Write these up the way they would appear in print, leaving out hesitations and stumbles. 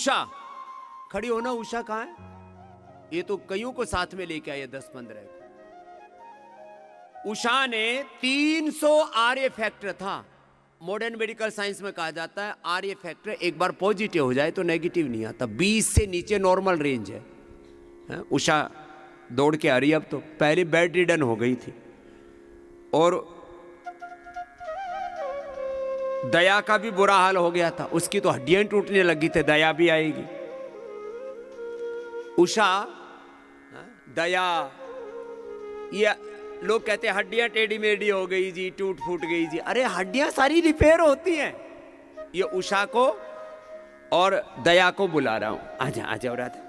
उषा खड़ी होना। उषा कहाँ है? ये तो कईयों को साथ में लेके आए 10-15 को। उषा ने 300 आरए फैक्टर था। मॉडर्न मेडिकल साइंस में कहा जाता है आरए फैक्टर एक बार पॉजिटिव हो जाए तो नेगेटिव नहीं आता। 20 से नीचे नॉर्मल रेंज है। उषा दौड़ के आ रही है। अब तो पहले बेड रिडन हो गई थी और दया का भी बुरा हाल हो गया था। उसकी तो हड्डियां टूटने लगी थी। दया भी आएगी। उषा, दया, ये लोग कहते हैं हड्डियां टेढ़ी मेढ़ी हो गई जी, टूट फूट गई जी। अरे हड्डियां सारी रिपेयर होती हैं। ये उषा को और दया को बुला रहा हूं। आजा आजा राधा।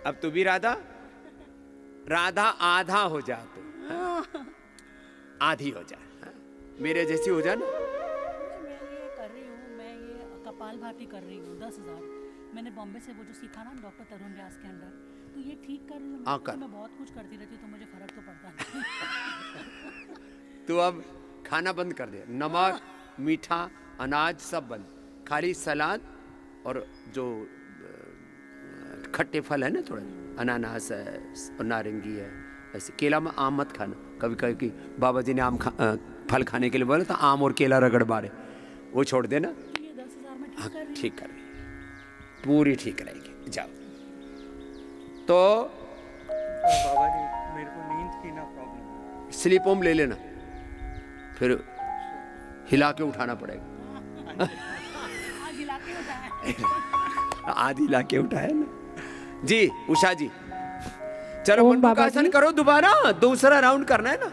अब तू भी राधा। राधा आधा हो जा तू, आधी हो जा, मेरे जैसी हो जा ना। मैं ये कर रही हूँ, मैं ये कपालभाति कर रही हूँ 10,000। मैंने बॉम्बे से वो जो सीखा ना डॉक्टर तरुण व्यास के अंडर, तो ये ठीक कर रही हूँ। मैं बहुत कुछ करती रहती हूँ तो मुझे फर्क तो पड़ता नहीं। तू अब खाना बंद कर दे। नमक, मीठा, अनाज सब बंद। खाली सलाद और जो खट्टे फल है ना, थोड़े अनानास है और नारंगी है, ऐसे। केला में आम मत खाना। कभी कभी बाबा जी ने फल खाने के लिए बोला था, आम और केला रगड़ मारे, वो छोड़ देना। ये 10,000 में ठीक कर रही, पूरी ठीक रहेगी। जाओ। तो बाबा जी मेरे को नींद की ना प्रॉब्लम। स्लीप होम ले लेना, फिर हिला के उठाना पड़ेगा। आधी ला के उठाया ना जी। उषा जी चलो आसन करो दोबारा, दूसरा राउंड करना है ना।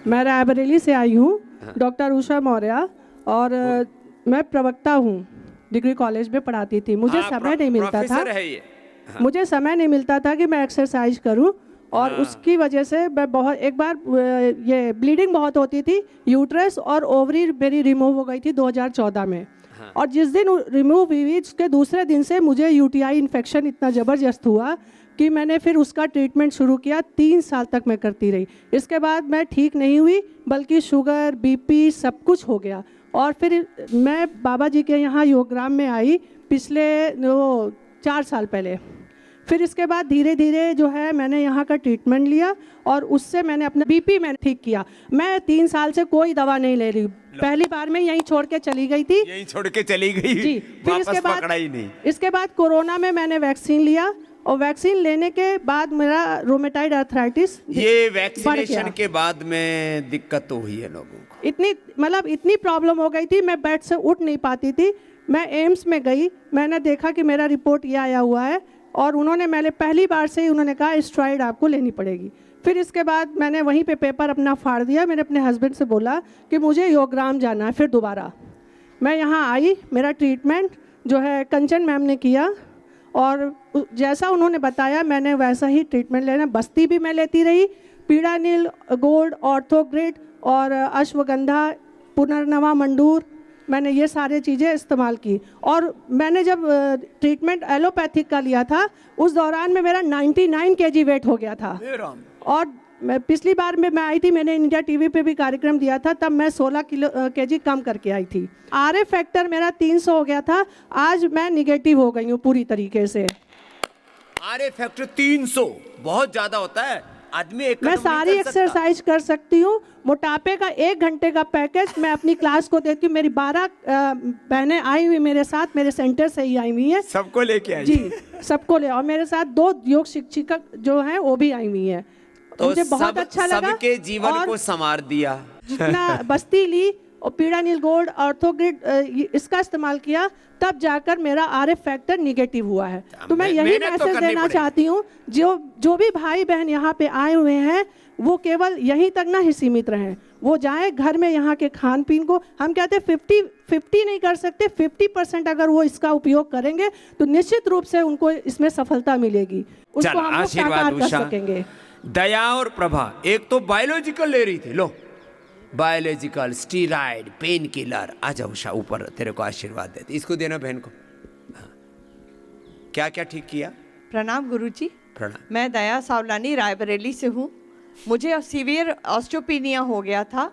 मैं रायबरेली से आई हूँ, डॉक्टर उषा मौर्य, और मैं प्रवक्ता हूँ। डिग्री कॉलेज में पढ़ाती थी। मुझे समय नहीं मिलता था। मुझे समय नहीं मिलता था कि मैं एक्सरसाइज करूं, और उसकी वजह से मैं बहुत, एक बार ये ब्लीडिंग बहुत होती थी। यूट्रस और ओवरी मेरी रिमूव हो गई थी 2014 में। और जिस दिन रिमूव हुई उसके दूसरे दिन से मुझे यूटीआई इन्फेक्शन इतना ज़बरदस्त हुआ कि मैंने फिर उसका ट्रीटमेंट शुरू किया। 3 साल तक मैं करती रही। इसके बाद मैं ठीक नहीं हुई, बल्कि शुगर, बीपी सब कुछ हो गया। और फिर मैं बाबा जी के यहाँ योगग्राम में आई पिछले 4 साल पहले। फिर इसके बाद धीरे धीरे जो है मैंने यहाँ का ट्रीटमेंट लिया, और उससे मैंने अपना बीपी मैंने ठीक किया। मैं 3 साल से कोई दवा नहीं ले रही। पहली बार मैं यहीं छोड़ के चली गई थी। यहीं छोड़ के चली गई जी। फिर इसके बाद कोरोना में मैंने वैक्सीन लिया, और वैक्सीन लेने के बाद मेरा रोमेटाइड आर्थराइटिस, ये वैक्सीनेशन के बाद में दिक्कत तो हुई है लोगों को। इतनी प्रॉब्लम हो गई थी, मैं बेड से उठ नहीं पाती थी। मैं एम्स में गई, मैंने देखा कि मेरा रिपोर्ट ये आया हुआ है, और मैंने पहली बार से ही उन्होंने कहा स्टेरॉइड आपको लेनी पड़ेगी। फिर इसके बाद मैंने वहीं पे पेपर अपना फाड़ दिया। मैंने अपने हस्बैंड से बोला कि मुझे योगग्राम जाना है। फिर दोबारा मैं यहाँ आई। मेरा ट्रीटमेंट जो है कंचन मैम ने किया, और जैसा उन्होंने बताया मैंने वैसा ही ट्रीटमेंट लेना। बस्ती भी मैं लेती रही, पीड़ानील गोल्ड, ऑर्थोग्रिड और अश्वगंधा, पुनर्नवा मंडूर, मैंने ये सारी चीज़ें इस्तेमाल की। और मैंने जब ट्रीटमेंट एलोपैथिक का लिया था, उस दौरान में मेरा 99 kg वेट हो गया था। और मैं पिछली बार में मैं आई थी, मैंने इंडिया टीवी पे भी कार्यक्रम दिया था, तब मैं 16 kg कम करके आई थी। आरए फैक्टर मेरा 300 हो गया था, आज मैं निगेटिव हो गई हूँ पूरी तरीके से। आरए फैक्टर 300 बहुत ज़्यादा होता है। आदमी मैं सारी एक्सरसाइज कर सकती हूँ। मोटापे का 1 घंटे का पैकेज मैं अपनी क्लास को देती हूँ। मेरी 12 बहनें आई हुई मेरे साथ, मेरे सेंटर से ही आई हुई हैं। सबको लेके आई जी, सबको ले। और मेरे साथ 2 योग शिक्षिका जो हैं वो भी आई हुई हैं। तो मुझे बहुत अच्छा लगा। सबके जीवन को संवार दिया। जितना बस्ती ली और पीड़ानील गोल्ड, ऑर्थोग्रिड इसका इस्तेमाल किया, तब जाकर मेरा आरएफ फैक्टर निगेटिव हुआ है। तो मैं यही मैसेज देना चाहती हूँ, जो भी भाई बहन यहाँ पे आए हुए हैं वो केवल यहीं तक ना ही सीमित रहें। वो जाए घर में, यहाँ के खान पीन को हम कहते हैं 50 नहीं कर सकते, 50% अगर वो इसका उपयोग करेंगे तो निश्चित रूप से उनको इसमें सफलता मिलेगी। उसको हम लोग साकार कर सकेंगे। दया और प्रभा एक तो बायोलॉजिकल ले रही थी, लो बायोलॉजिकल स्टीरॉइड पेन किलर। आ जाओ उषा, ऊपर तेरे को आशीर्वाद देते। इसको देना बहन को। क्या क्या ठीक किया? प्रणाम गुरुजी। प्रणाम। मैं दया सावलानी रायबरेली से हूँ। मुझे सीवियर ऑस्टियोपीनिया हो गया था,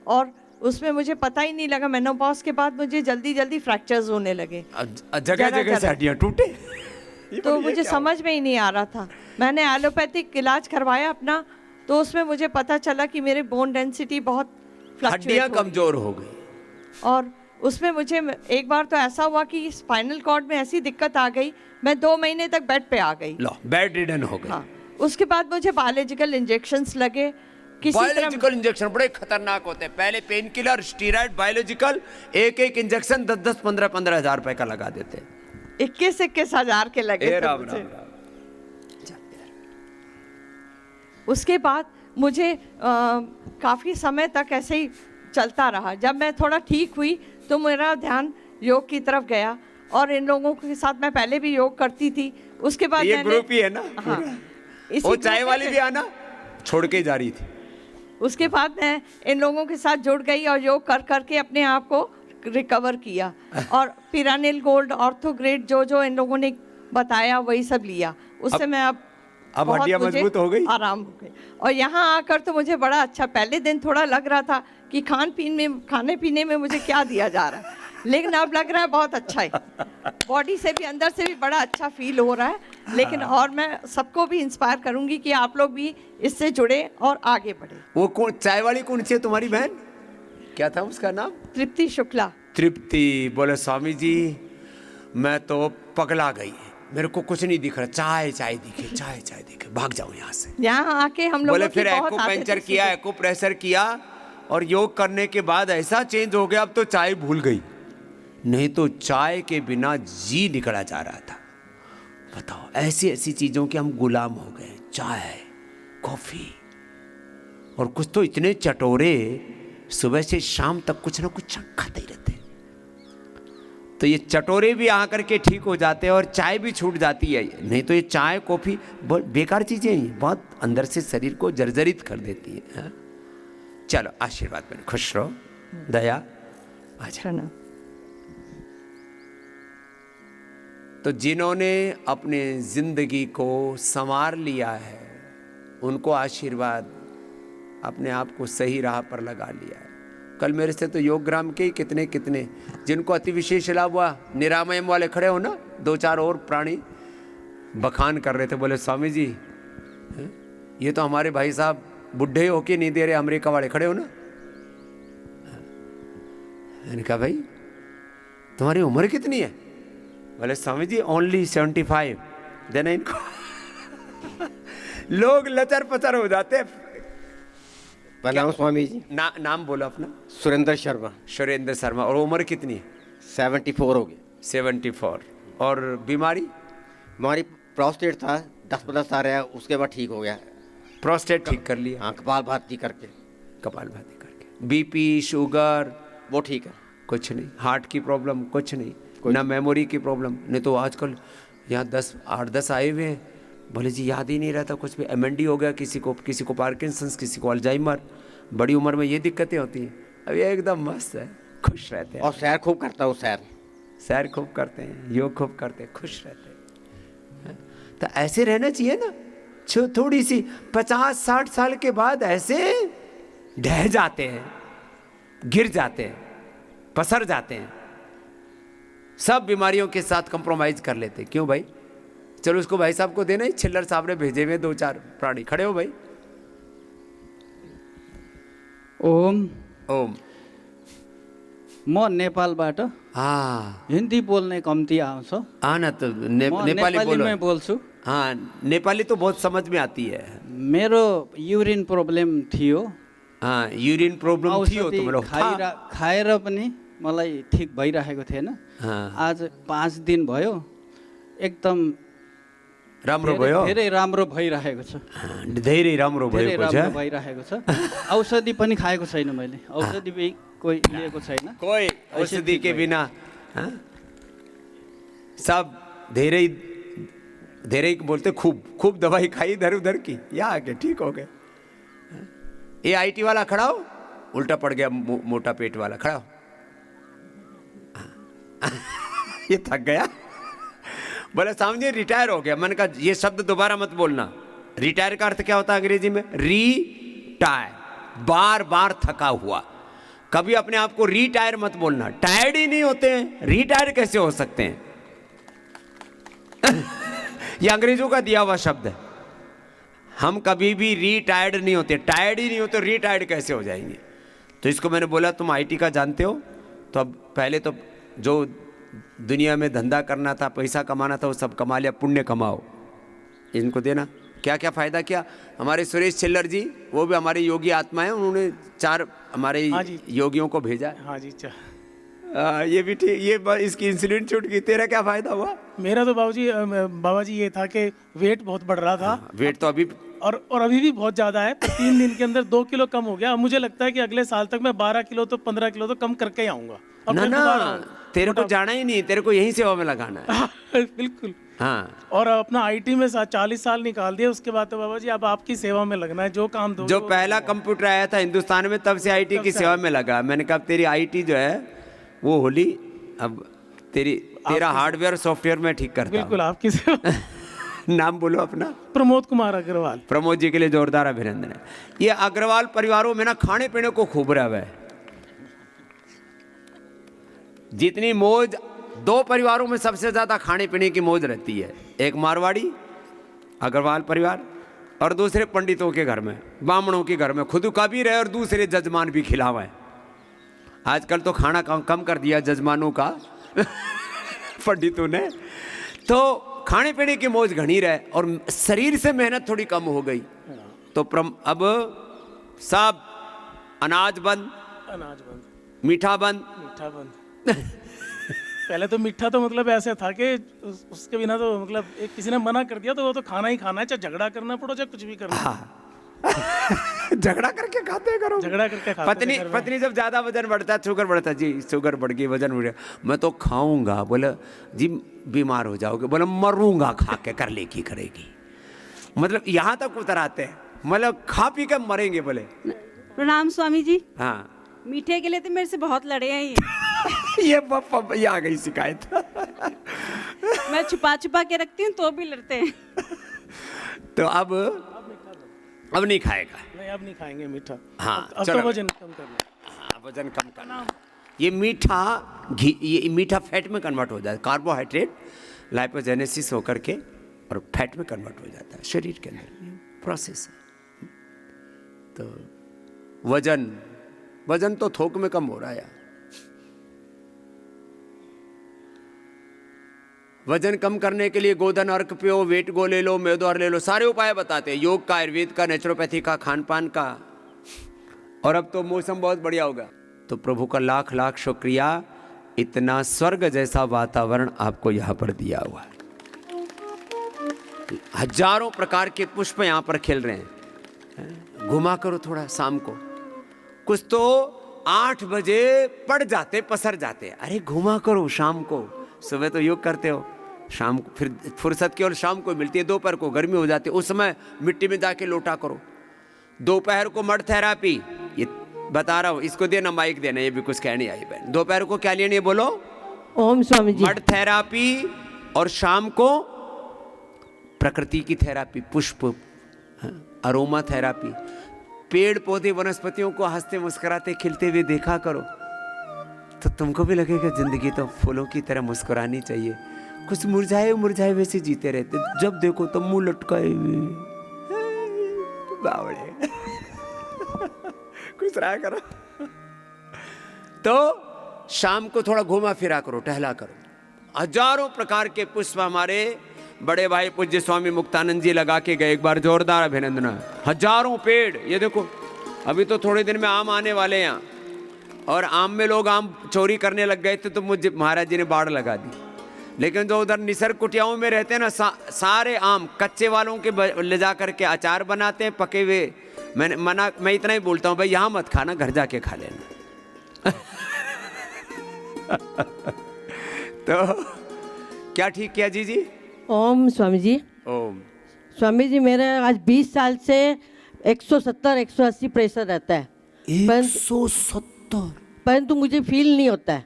और उसमें मुझे पता ही नहीं लगा, मेनोपॉज के बाद मुझे जल्दी जल्दी फ्रैक्चर्स होने लगे, जगह जगह से हड्डियां टूटे। तो मुझे समझ में ही नहीं आ रहा था। मैंने एलोपैथिक इलाज करवाया अपना, तो उसमें मुझे पता चला कि मेरे बोन डेंसिटी बहुत हड्डियां कमजोर हो गई। और उसमें मुझे एक बार तो ऐसा हुआ कि स्पाइनल कॉर्ड में ऐसी दिक्कत आ गई, मैं 2 महीने तक बेड पे आ गई। लो, बेड रिडन हो गई। हाँ, उसके बाद मुझे बायोलॉजिकल इंजेक्शंस लगे। बायोलॉजिकल इंजेक्शन बड़े खतरनाक होते हैं। पहले पेन किलर, स्टीरॉइड, बायोलॉजिकल, एक एक इंजेक्शन 10-10, 15-15 हजार रुपए का लगा देते। 21-21 हजार के लगे थे राम मुझे। राम राम। उसके बाद मुझे काफ़ी समय तक ऐसे ही चलता रहा। जब मैं थोड़ा ठीक हुई तो मेरा ध्यान योग की तरफ गया, और इन लोगों के साथ मैं पहले भी योग करती थी। उसके बाद ये ग्रुप ही है ना। हाँ, वो चाय वाली भी आना छोड़ के जा रही थी। उसके बाद मैं इन लोगों के साथ जुड़ गई और योग कर करके अपने आप को रिकवर किया, और पिरानिल गोल्ड, ऑर्थोग्रेड जो इन लोगों ने बताया वही सब लिया। उससे मैं अब हड्डियां मजबूत हो गई, आराम हो गई। और यहाँ आकर तो मुझे बड़ा अच्छा, पहले दिन थोड़ा लग रहा था कि खाने पीने में मुझे क्या दिया जा रहा है, लेकिन अब लग रहा है बहुत अच्छा है। बॉडी से भी, अंदर से भी बड़ा अच्छा फील हो रहा है। लेकिन और मैं सबको भी इंस्पायर करूंगी कि आप लोग भी इससे जुड़े और आगे बढ़े। वो कौन चाय वाली कौन सी है तुम्हारी बहन? क्या था उसका नाम? तृप्ति शुक्ला। तृप्ति बोले स्वामी जी मैं तो पगला गई, मेरे को कुछ नहीं दिख रहा, चाय चाय दिखे, चाय चाय दिखे, भाग जाओ यहाँ से। यहाँ आके हम लोग बोले फिर एक्यूपेंचर किया, एक्यूप्रेशर किया, और योग करने के बाद ऐसा चेंज हो गया, अब तो चाय भूल गई। नहीं तो चाय के बिना जी निकला जा रहा था। बताओ, ऐसी ऐसी चीजों के हम गुलाम हो गए। चाय, कॉफी, और कुछ तो इतने चटोरे सुबह से शाम तक कुछ ना कुछ खाते ही रहते। तो ये चटोरे भी आकर के ठीक हो जाते हैं और चाय भी छूट जाती है। नहीं तो ये चाय कॉफी बहुत बेकार चीजें हैं, बहुत अंदर से शरीर को जर्जरित कर देती है। हाँ? चलो आशीर्वाद में खुश रहो। दया अच्छा ना। तो जिन्होंने अपने जिंदगी को संवार लिया है उनको आशीर्वाद, अपने आप को सही राह पर लगा लिया है। कल मेरे से तो योगग्राम के ही कितने कितने जिनको अति विशेष लाभ हुआ, निरामयम वाले खड़े हो ना, 2-4 और प्राणी बखान कर रहे थे। बोले स्वामी जी ये तो हमारे भाई साहब बुढ़े होके नहीं दे रहे, अमेरिका वाले खड़े हो ना। मैंने कहा भाई तुम्हारी उम्र कितनी है? बोले स्वामी जी ओनली 75। देना इनको लोग लचर पचर हो जाते हैं। प्रणाम स्वामी जी। नाम बोलो अपना। सुरेंद्र शर्मा। सुरेंद्र शर्मा। और उम्र कितनी है? 74 हो गई। 74। और बीमारी? हमारी प्रोस्टेट था 10-15 साल रहा, उसके बाद ठीक हो गया। प्रोस्टेट ठीक कर लिया? हाँ, कपाल भाती करके। कपाल भाती करके। BP, sugar? वो ठीक है। कुछ नहीं? हार्ट की प्रॉब्लम? कुछ नहीं? ना मेमोरी की प्रॉब्लम? नहीं तो आजकल यहाँ 8-10 आए हुए हैं, बोले जी याद ही नहीं रहता कुछ भी। एमएनडी हो गया किसी को पार्किंसंस, किसी को अल्जाइमर। बड़ी उम्र में ये दिक्कतें होती हैं। अब ये एकदम मस्त है, खुश रहते हैं। और सैर खूब करता हूँ। सैर खूब करते हैं, योग खूब करते हैं, खुश रहते हैं। तो ऐसे रहना चाहिए ना। थोड़ी सी 50-60 साल के बाद ऐसे ढह जाते हैं, गिर जाते हैं, पसर जाते हैं, सब बीमारियों के साथ कंप्रोमाइज कर लेते। क्यों भाई? चलो उसको भाई साहब को देना ही, छिल्लर साहब ने भेजे हुए 2-4 प्राणी। खड़े हो भाई। ओम। ओम। म नेपालबाट हिन्दी बोल्ने कम्ती आउँछ। हाँ ना, तो नेपाली बोल्छु। हाँ, नेपाली तो बहुत समझ में आती है। मेरो युरिन प्रब्लम थियो। हाँ, युरिन प्रब्लम थियो तिम्रो। खाएर पनि मलाई ठिक भइरहेको थिएन। आज 5 दिन भयो, एकदम राम्रो भयो। धेरै राम्रो भइरहेको छ। धेरै राम्रो भइरहेको छ। औषधि पनि खाएको छैन मैले, औषधि भी कोही लिएको छैन। कोई औषधि के बिना सब धेरै बोलते खूब दवाई खाई इधर उधर की, यहाँ आके ठीक हो गए। ये आईटी वाला खड़ा हो, उल्टा पड़ गया, मोटा पेट वाला खड़ा हो। ये थक गया, बोले सामने रिटायर हो गया। मैंने कहा ये शब्द दोबारा मत बोलना। रिटायर का अर्थ क्या होता है अंग्रेजी में? रिटायर, बार बार थका हुआ। कभी अपने आप को रिटायर मत बोलना, टायर्ड ही नहीं होते हैं, रिटायर कैसे हो सकते हैं? ये अंग्रेजों का दिया हुआ शब्द है। हम कभी भी रिटायर्ड नहीं होते, टायर्ड ही नहीं होते, रिटायर्ड कैसे हो जाएंगे? तो इसको मैंने बोला तुम आईटी का जानते हो, तो अब पहले तो जो दुनिया में धंधा करना था, पैसा कमाना था, वो सब कमा लिया, पुण्य कमाओ, इनको देना। क्या क्या फ़ायदा किया? हमारे सुरेश चिल्लर जी, वो भी हमारे योगी आत्मा हैं, उन्होंने 4 हमारे योगियों को भेजा है। हाँ जी, ये भी ठीक, ये इसकी इंसुलिन छूट गई। तेरा क्या फ़ायदा हुआ? मेरा तो बाबा जी ये था कि वेट बहुत बढ़ रहा था। वेट तो अभी और अभी भी बहुत ज़्यादा है, पर 3 दिन के अंदर 2 किलो कम हो गया। अब मुझे लगता है कि अगले साल तक मैं 12 किलो तो 15 किलो तो कम करके ही आऊँगा। ना ना, तेरे को जाना ही नहीं, तेरे को यहीं सेवा में लगाना है। बिल्कुल। हाँ, और अपना आईटी में 40 साल निकाल दिए, उसके बाद तो बाबा जी अब आपकी सेवा में लगना है, जो काम दो। जो पहला कंप्यूटर आया था हिंदुस्तान में, तब से आईटी की सेवा में लगा। मैंने कहा तेरी आईटी जो है वो होली, अब तेरा हार्डवेयर सॉफ्टवेयर में ठीक करता हूं। बिल्कुल आपकी सेवा। नाम बोलो अपना। प्रमोद कुमार अग्रवाल। प्रमोद जी के लिए जोरदार अभिनंदन है। ये अग्रवाल परिवारों में ना खाने पीने को खूब रहा है। जितनी मौज 2 परिवारों में सबसे ज्यादा खाने पीने की मौज रहती है, एक मारवाड़ी अग्रवाल परिवार और दूसरे पंडितों के घर में, ब्राह्मणों के घर में, खुद का भी रहे और दूसरे जजमान भी खिलावे। आजकल तो खाना कम कर दिया जजमानों का पंडितों ने, तो खाने पीने की मौज घनी रहे और शरीर से मेहनत थोड़ी कम हो गई। तो अब सब अनाज बंद, मीठा बंद। पहले तो मीठा तो मतलब ऐसे था कि उसके बिना तो मतलब एक किसी ने मना कर दिया तो वो तो खाना ही खाना है, चाहे झगड़ा करना पड़ो चाहे कुछ भी करना। झगड़ा करके खाते करो, झगड़ा करके खाते। पत्नी जब ज्यादा वजन बढ़ता है, शुगर बढ़ता है, जी शुगर बढ़ गई, वजन बढ़ गया, मैं तो खाऊंगा। बोले जी बीमार हो जाओगे। बोले मरूंगा खा के, कर ले की करेगी। मतलब यहाँ तक उतर आते हैं, मतलब खा पी के मरेंगे। बोले प्रणाम स्वामी जी। हाँ, मीठे के लिए तो मेरे से बहुत लड़े हैं ये। ये आ गई शिकायत। मैं छुपा छुपा के रखती हूँ तो भी लड़ते हैं। तो अब नहीं खाएगा। नहीं, अब नहीं खाएंगे मीठा। हाँ, अब तो वजन कम करना। हाँ, वजन कम करना। ये मीठा घी, ये मीठा फैट में कन्वर्ट हो जाता है। कार्बोहाइड्रेट लाइपोजेनेसिस होकर के और फैट में कन्वर्ट हो जाता है शरीर के अंदर, प्रोसेस है। तो वजन तो थोक में कम हो रहा है। वजन कम करने के लिए गोधन अर्क पियो, वेट गो ले लो, मेदोर ले लो, सारे उपाय बताते हैं, योग का, आयुर्वेद का, नेचुरोपैथी का, खान पान का। और अब तो मौसम बहुत बढ़िया होगा। तो प्रभु का लाख लाख शुक्रिया, इतना स्वर्ग जैसा वातावरण आपको यहाँ पर दिया हुआ है। हजारों प्रकार के पुष्प यहाँ पर खिल रहे हैं। घुमा करो थोड़ा शाम को, कुछ तो 8 बजे पड़ जाते, पसर जाते। अरे घुमा करो शाम को, सुबह तो योग करते हो, शाम को फिर फुर्सत केवल शाम को मिलती है। दोपहर को गर्मी हो जाती है, उस समय मिट्टी में जाके लोटा करो। दोपहर को मड थेरापी, ये बता रहा हूँ, इसको देना माइक देना, ये भी कुछ कहने आई बहन। दोपहर को क्या लेनी है बोलो? ओम स्वामी जी। मड थेरापी और शाम को प्रकृति की थेरापी, पुष्प, अरोमा थेरापी। पेड़ पौधे वनस्पतियों को हंसते मुस्कुराते खिलते हुए देखा करो, तो तुमको भी लगेगा जिंदगी तो फूलों की तरह मुस्कुरानी चाहिए। कुछ मुरझाए मुरझाए वैसे जीते रहते, जब देखो तो मुंह लटकाए हुए बावड़े। कुछ रहा करो। तो शाम को थोड़ा घुमा फिरा करो, टहला करो। हजारों प्रकार के पुष्प हमारे बड़े भाई पूज्य स्वामी मुक्तानंद जी लगा के गए, एक बार जोरदार अभिनंदन। हजारों पेड़, ये देखो अभी तो थोड़े दिन में आम आने वाले हैं, और आम में लोग आम चोरी करने लग गए थे, तो मुझे महाराज जी ने बाड़ लगा दी। लेकिन जो उधर निसर्ग कुटियाओं में रहते हैं ना, सारे आम कच्चे वालों के ले जा करके अचार बनाते हैं, पके हुए। मैं इतना ही बोलता हूँ भाई, यहाँ मत खाना, घर जाके खा लेना। तो क्या ठीक किया जी? ओम स्वामी जी। ओम स्वामी जी, मेरा आज 20 साल से 170-180 प्रेशर रहता है। 170? परंतु मुझे फील नहीं होता है।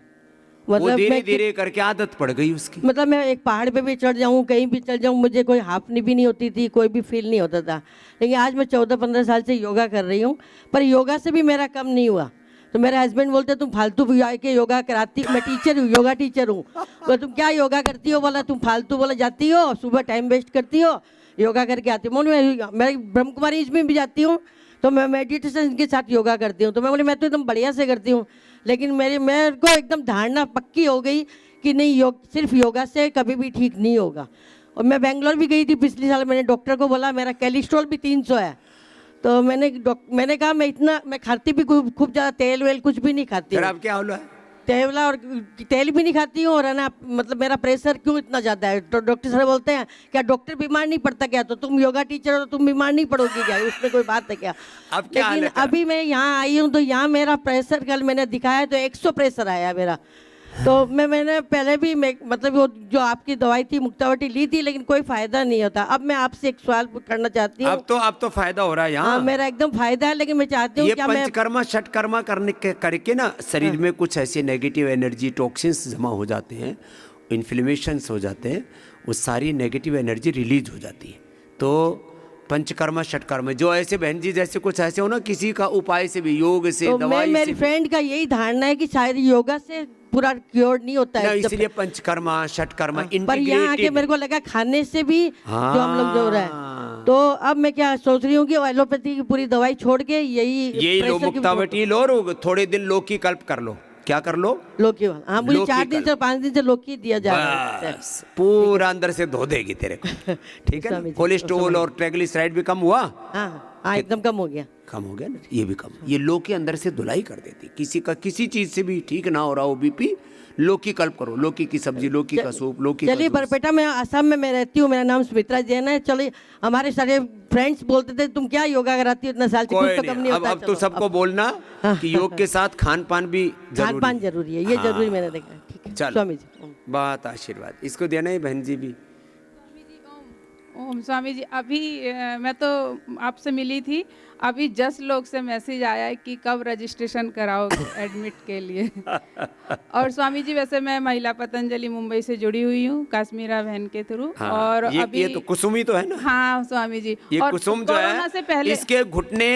मतलब धीरे धीरे करके आदत पड़ गई उसकी। मतलब मैं एक पहाड़ पे भी चढ़ जाऊँ, कहीं भी चढ़ जाऊँ, मुझे कोई हाफनी भी नहीं होती थी, कोई भी फील नहीं होता था। लेकिन आज मैं 14-15 साल से योगा कर रही हूँ, पर योगा से भी मेरा कम नहीं हुआ। तो मेरे हस्बैंड बोलते तुम फालतू भी आके योगा कराती, मैं टीचर हूँ, योगा टीचर हूँ। बोला तुम क्या योगा करती हो? बोला तुम फालतू, बोला जाती हो सुबह टाइम वेस्ट करती हो, योगा करके आती हो। मैं ब्रह्म कुमारी में भी जाती हूँ, तो मैं मेडिटेशन के साथ योगा करती हूँ। तो मैं बोली मैं तो एकदम बढ़िया से करती हूँ, लेकिन मेरे को एकदम धारणा पक्की हो गई कि नहीं, सिर्फ योगा से कभी भी ठीक नहीं होगा। और मैं बेंगलोर भी गई थी पिछले साल, मैंने डॉक्टर को बोला मेरा कोलेस्ट्रॉल भी 300 है। तो मैंने कहा मैं खाती भी खूब ज़्यादा तेल वेल कुछ भी नहीं खाती हूँ। अब क्या हुआ? तेवला और तेल भी नहीं खाती हूँ, और है ना मतलब मेरा प्रेशर क्यों इतना ज़्यादा है? तो डॉक्टर साहब बोलते हैं क्या डॉक्टर बीमार नहीं पड़ता क्या? तो तुम योगा टीचर हो तो तुम बीमार नहीं पड़ोगी क्या? उसमें कोई बात है क्या? अब क्या लेकिन अभी मैं यहाँ आई हूँ तो यहाँ मेरा प्रेशर कल मैंने दिखाया तो 100 प्रेशर आया मेरा। तो मैंने पहले भी मतलब वो जो आपकी दवाई थी मुक्तावटी ली थी, लेकिन कोई फायदा नहीं होता। अब मैं आपसे एक सवाल करना चाहती हूँ। अब तो फायदा हो रहा है यहाँ। हाँ, मेरा एकदम फायदा है, लेकिन मैं चाहती हूँ ये क्या मैं पंचकर्मा षटकर्मा करके ना शरीर में कुछ ऐसे नेगेटिव एनर्जी टॉक्सिन्स जमा हो जाते हैं, इन्फ्लेमेशंस हो जाते हैं, वो सारी नेगेटिव एनर्जी रिलीज हो जाती है। तो पंचकर्मा षटकर्मा जो ऐसे बहन जी जैसे कुछ ऐसे हो ना, किसी का उपाय से भी, योग से, तो दवाई से मेरी फ्रेंड का यही धारणा है कि शायद योगा से पूरा क्योर नहीं होता है, इसलिए पंचकर्मा षटकर्मा पर यहाँ आके मेरे को लगा खाने से भी जो हम लोग जो हो रहा है। तो अब मैं क्या सोच रही हूँ कि एलोपैथी की पूरी दवाई छोड़ के यही लो, मुक्तावटी लो और थोड़े दिन लौकी कल्प कर लो। क्या कर लो? लौकी। हाँ, मुझे 4 दिन से 5 दिन से लौकी दिया जा रहा है, पूरा अंदर से धो देगी तेरे को। ठीक है, कोलेस्ट्रॉल और ट्राइग्लिसराइड भी कम हुआ। हाँ, एकदम कम हो गया। कम हो गया ना, ये भी कम। ये लौकी अंदर से धुलाई कर देती। किसी का किसी चीज से भी ठीक ना हो रहा हो बीपी, लौकी कल्प करो, लौकी की सब्जी, लौकी का सूप, लौकी का चलिए बरपेटा में असम में मैं रहती हूँ, मेरा नाम सुमित्रा जैन है। चलिए हमारे सारे फ्रेंड्स बोलते थे तुम क्या योगा कराती हो इतना साल से, कुछ तो कम नहीं होता। अब तो सबको बोलना कि योग के साथ खान पान भी जरूरी है, ये जरूरी मैंने देखा। ठीक है स्वामी जी, बात आशीर्वाद इसको देना है बहन जी भी। ओम स्वामी जी, अभी मैं तो आपसे मिली थी, अभी जस्ट लोग से मैसेज आया है कि कब रजिस्ट्रेशन कराओगे एडमिट के लिए। और स्वामी जी वैसे मैं महिला पतंजलि मुंबई से जुड़ी हुई हूँ काश्मीरा बहन के थ्रू। हाँ, और ये तो कुसुम ही तो है ना। हाँ स्वामी जी, ये और कुसुम जो कोरोना से पहले इसके घुटने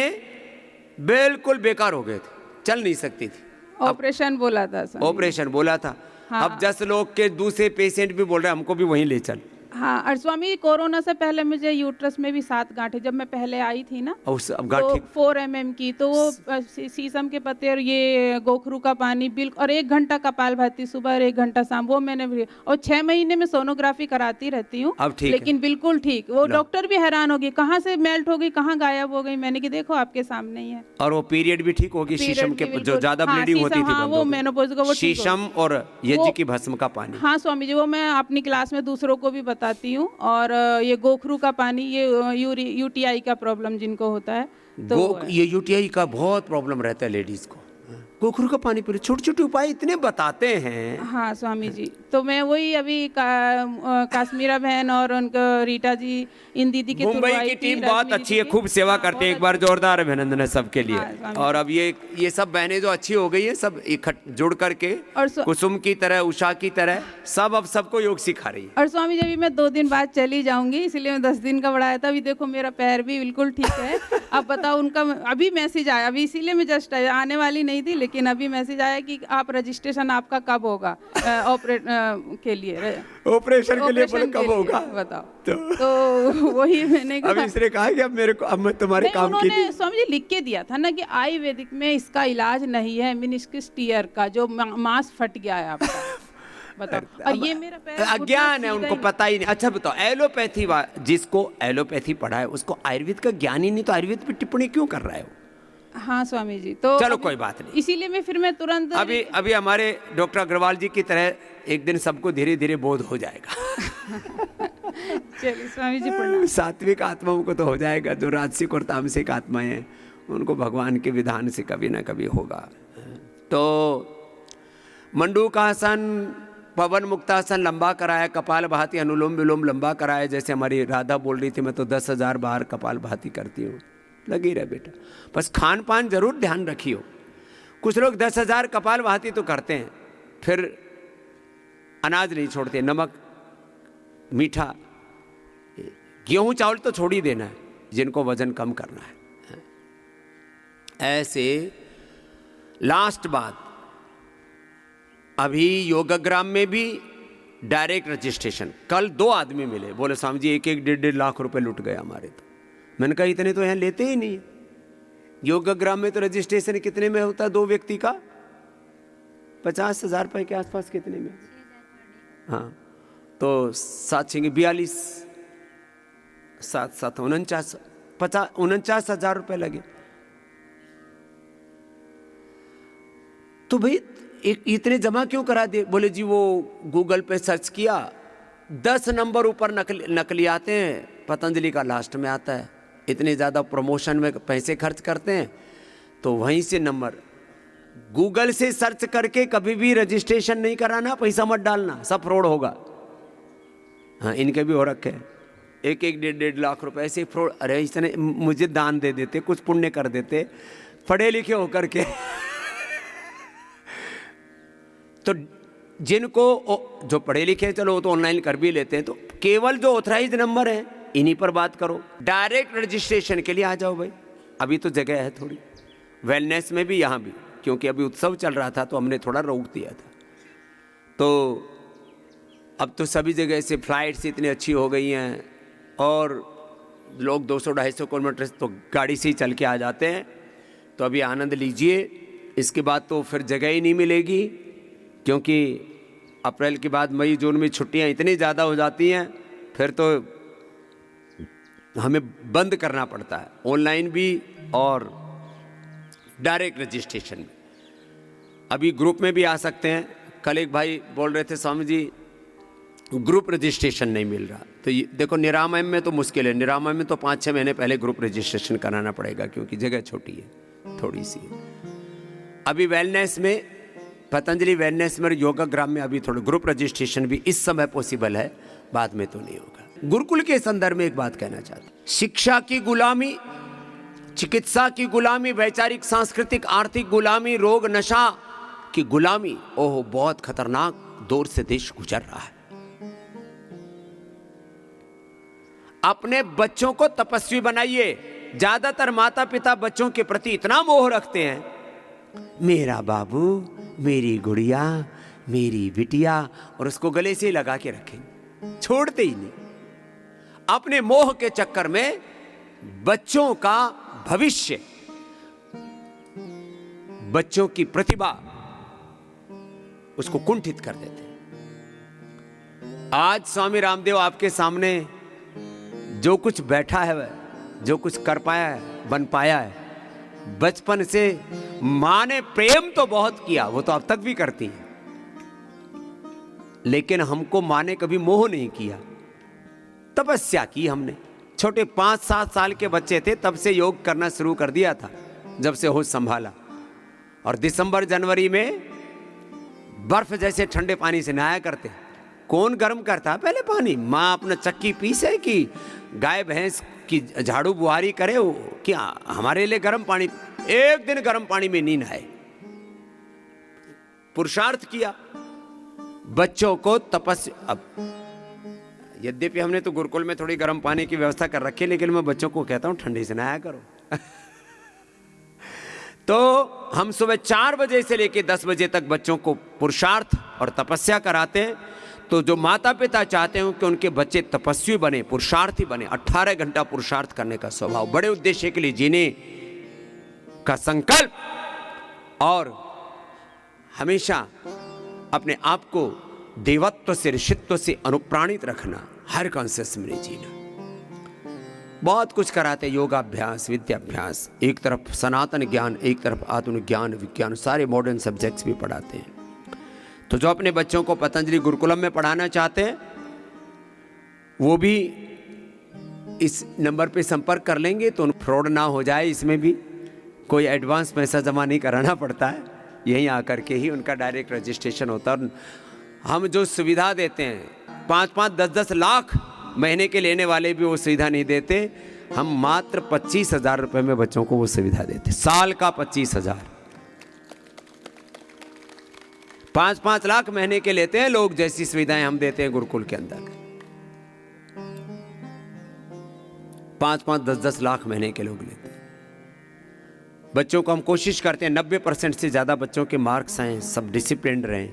बिल्कुल बेकार हो गए थे, चल नहीं सकती थी। ऑपरेशन बोला था, ऑपरेशन बोला था। हाँ। अब 10 लोग के दूसरे पेशेंट भी बोल रहे हैं हमको भी वहीं ले चल। हाँ, और स्वामी जी कोरोना से पहले मुझे यूट्रस में भी 7 गांठें, जब मैं पहले आई थी ना तो 4 mm की, तो वो शीशम के पत्ते और ये गोखरू का पानी बिल्कुल, और 1 घंटा कपालभाति सुबह और 1 घंटा शाम, वो मैंने भी। और 6 महीने में सोनोग्राफी कराती रहती हूँ, लेकिन बिल्कुल ठीक। वो डॉक्टर भी हैरान हो गई, कहाँ से मेल्ट हो गई, कहाँ गायब हो गई। मैंने कि देखो आपके सामने ही है। और वो पीरियड भी ठीक होगी, शीशम के जो ज्यादा ब्लीडिंग होती थी वो मेनोपॉज का, वो शीशम और यज्ञ की भस्म का पानी। हाँ स्वामी जी, वो मैं अपनी क्लास में दूसरों को भी बताती हूँ। और ये गोखरू का पानी, ये यूटीआई का प्रॉब्लम जिनको होता है, तो ये यूटीआई का बहुत प्रॉब्लम रहता है लेडीज को, गोखरू का पानी पीलो। छोटे छोटे उपाय इतने बताते हैं। हाँ स्वामी जी, तो मैं वही अभी काश्मीरा बहन और उनको रीटा जी, इन दीदी के मुंबई की टीम बहुत अच्छी है, खूब सेवा करते हैं। एक बार जोरदार अभिनंदन है सबके लिए। और अब ये सब बहनें जो अच्छी हो गई है, सब जुड़ करके कुसुम की तरह, उषा की तरह सब अब सबको योग सिखा रही है। और स्वामी जी अभी मैं 2 दिन बाद चली जाऊंगी, इसलिए मैं 10 दिन का बढ़ाया था। अभी देखो मेरा पैर भी बिल्कुल ठीक है। अब बताओ, उनका अभी मैसेज आया, अभी इसीलिए मैं जस्ट आने वाली नहीं थी, लेकिन अभी मैसेज आया कि आप रजिस्ट्रेशन आपका कब होगा ऑपरेशन के लिए कब होगा बताओ। तो वही मैंने कहा, अब इसने कहा कि अब मैं तुम्हारे काम की उन्होंने स्वामी जी लिख के दिया था ना कि आयुर्वेदिक में इसका इलाज नहीं है, मेनिस्कस टीयर का जो मांस फट गया है आपका। बताओ, और ये मेरा पैर अज्ञान है, उनको पता ही नहीं। अच्छा बताओ, एलोपैथी जिसको एलोपैथी पढ़ा है उसको आयुर्वेद का ज्ञान ही नहीं, तो आयुर्वेद पे टिप्पणी क्यों कर रहा है वो? हाँ स्वामी जी, तो चलो कोई बात नहीं, इसीलिए मैं तुरंत अभी हमारे डॉक्टर अग्रवाल जी की तरह एक दिन सबको धीरे धीरे बोध हो जाएगा। चलिए स्वामी जी प्रणाम। सात्विक आत्माओं को तो हो जाएगा, जो राजसिक और तामसिक आत्माएं हैं उनको भगवान के विधान से कभी ना कभी होगा। तो मंडूकासन, पवन मुक्तासन लंबा कराया, कपाल भाती, अनुलोम विलोम लंबा कराया। जैसे हमारी राधा बोल रही थी, मैं तो 10,000 बार कपाल भाती करती हूँ। लगी रहे बेटा, बस खान पान जरूर ध्यान रखियो। कुछ लोग 10,000 कपाल भाती तो करते हैं, फिर अनाज नहीं छोड़ते, नमक मीठा गेहूं चावल तो छोड़ ही देना है जिनको वजन कम करना है। ऐसे लास्ट बात, अभी योगाग्राम में भी डायरेक्ट रजिस्ट्रेशन, कल 2 आदमी मिले, बोले स्वामी जी 1-1, 1.5 लाख रुपए लुट गए हमारे। तो मैंने कहा इतने तो यहाँ लेते ही नहीं। योगाग्राम में तो रजिस्ट्रेशन कितने में होता है 2 व्यक्ति का? 50,000 रुपए के आसपास, कितने में? हाँ, तो 7-42, 7-7 49,000 रुपए लगे। तो भाई इतने जमा क्यों करा दिए? बोले जी वो गूगल पे सर्च किया, 10 नंबर ऊपर नकली आते हैं, पतंजलि का लास्ट में आता है। इतने ज़्यादा प्रमोशन में पैसे खर्च करते हैं, तो वहीं से नंबर, गूगल से सर्च करके कभी भी रजिस्ट्रेशन नहीं कराना, पैसा मत डालना, सब फ्रॉड होगा। हाँ, इनके भी हो रखे हैं 1-1, 1.5 लाख रुपए ऐसे फ्रॉड। अरे इसने मुझे दान दे देते, कुछ पुण्य कर देते, पढ़े लिखे होकर के। तो जिनको जो पढ़े लिखे, चलो वो तो ऑनलाइन कर भी लेते हैं, तो केवल जो ऑथराइज नंबर है इन्हीं पर बात करो। डायरेक्ट रजिस्ट्रेशन के लिए आ जाओ भाई, अभी तो जगह है थोड़ी, वेलनेस में भी, यहाँ भी, क्योंकि अभी उत्सव चल रहा था तो हमने थोड़ा रोक दिया था। तो अब तो सभी जगह से फ्लाइट्स इतनी अच्छी हो गई हैं, और लोग 200-250 किलोमीटर तो गाड़ी से ही चल के आ जाते हैं। तो अभी आनंद लीजिए, इसके बाद तो फिर जगह ही नहीं मिलेगी, क्योंकि अप्रैल के बाद मई जून में छुट्टियां इतनी ज़्यादा हो जाती हैं, फिर तो हमें बंद करना पड़ता है, ऑनलाइन भी और डायरेक्ट रजिस्ट्रेशन में। अभी ग्रुप में भी आ सकते हैं। कल एक भाई बोल रहे थे स्वामी जी ग्रुप रजिस्ट्रेशन नहीं मिल रहा। तो देखो, निरामयम में तो मुश्किल है, निरामयम में तो 5-6 महीने पहले ग्रुप रजिस्ट्रेशन कराना पड़ेगा, क्योंकि जगह छोटी है थोड़ी सी। अभी वेलनेस में, पतंजलि वेलनेस में, योगाग्राम में अभी थोड़ा ग्रुप रजिस्ट्रेशन भी इस समय पॉसिबल है, बाद में तो नहीं होगा। गुरुकुल के संदर्भ में एक बात कहना चाहता हूं, शिक्षा की गुलामी, चिकित्सा की गुलामी, वैचारिक सांस्कृतिक आर्थिक गुलामी, रोग नशा की गुलामी, ओह बहुत खतरनाक दौर से देश गुजर रहा है। अपने बच्चों को तपस्वी बनाइए। ज्यादातर माता पिता बच्चों के प्रति इतना मोह रखते हैं, मेरा बाबू, मेरी गुड़िया, मेरी बिटिया, और उसको गले से लगा के रखेंगे, छोड़ते ही नहीं। अपने मोह के चक्कर में बच्चों का भविष्य, बच्चों की प्रतिभा, उसको कुंठित कर देते हैं। आज स्वामी रामदेव आपके सामने जो कुछ बैठा है, जो कुछ कर पाया है, बन पाया है, बचपन से मां ने प्रेम तो बहुत किया, वो तो अब तक भी करती है, लेकिन हमको मां ने कभी मोह नहीं किया। तपस्या की हमने, छोटे 5-7 साल के बच्चे थे तब से योग करना शुरू कर दिया था, जब से होश संभाला। और दिसंबर जनवरी में बर्फ जैसे ठंडे पानी से नहाया करते। कौन गर्म करता पहले पानी? माँ अपना चक्की पीसे कि गाय भैंस की झाड़ू बुहारी करे, क्या हमारे लिए गर्म पानी? एक दिन गर्म पानी में नहीं नहाए, पुरुषार्थ किया बच्चों को तपस्या। अब यद्यपि हमने तो गुरुकुल में थोड़ी गर्म पानी की व्यवस्था कर रखी है, लेकिन मैं बच्चों को कहता हूं ठंडे से नहाया करो। तो हम सुबह 4 बजे से लेकर 10 बजे तक बच्चों को पुरुषार्थ और तपस्या कराते हैं। तो जो माता पिता चाहते हैं कि उनके बच्चे तपस्वी बने, पुरुषार्थी बने, 18 घंटा पुरुषार्थ करने का स्वभाव, बड़े उद्देश्य के लिए जीने का संकल्प, और हमेशा अपने आप को देवत्व से, ऋषित्व से अनुप्राणित रखना, हर कॉन्शियस में जीना। बहुत कुछ कराते, योगाभ्यास, विद्याभ्यास, एक तरफ सनातन ज्ञान, एक तरफ आत्मज्ञान, विज्ञान, सारे मॉडर्न सब्जेक्ट्स भी पढ़ाते हैं। तो जो अपने बच्चों को पतंजलि गुरुकुलम में पढ़ाना चाहते हैं, वो भी इस नंबर पे संपर्क कर लेंगे, तो फ्रॉड ना हो जाए। इसमें भी कोई एडवांस पैसा जमा नहीं कराना पड़ता है, यहीं आकर के ही उनका डायरेक्ट रजिस्ट्रेशन होता है। हम जो सुविधा देते हैं, 5-5, 10-10 लाख महीने के लेने वाले भी वो सुविधा नहीं देते। हम मात्र 25,000 रुपये में बच्चों को वो सुविधा देते, साल का 25,000। 5-5 लाख महीने के लेते हैं लोग, जैसी सुविधाएं हम देते हैं गुरुकुल के अंदर। 5-5, 10-10 लाख महीने के लोग लेते हैं। बच्चों को हम कोशिश करते हैं 90% से ज़्यादा बच्चों के मार्क्स आए, सब डिसिप्लिन रहें,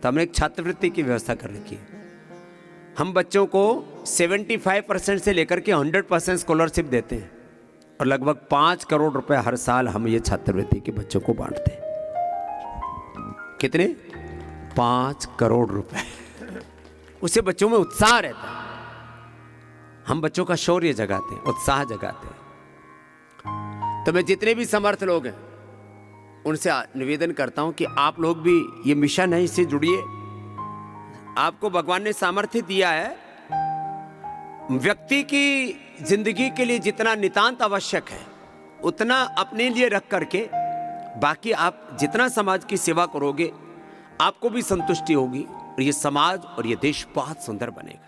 तो हमने एक छात्रवृत्ति की व्यवस्था कर रखी है। हम बच्चों को 75% से लेकर के 100% स्कॉलरशिप देते हैं और लगभग 5 करोड़ रुपए हर साल हम ये छात्रवृत्ति के बच्चों को बांटते हैं। कितने? 5 करोड़ रुपए। उससे बच्चों में उत्साह रहता है, हम बच्चों का शौर्य जगाते हैं, उत्साह जगाते हैं। तो मैं जितने भी समर्थ लोग हैं उनसे निवेदन करता हूं कि आप लोग भी ये मिशन है, इससे जुड़िए। आपको भगवान ने सामर्थ्य दिया है, व्यक्ति की जिंदगी के लिए जितना नितांत आवश्यक है उतना अपने लिए रख करके बाकी आप जितना समाज की सेवा करोगे आपको भी संतुष्टि होगी और ये समाज और ये देश बहुत सुंदर बनेगा।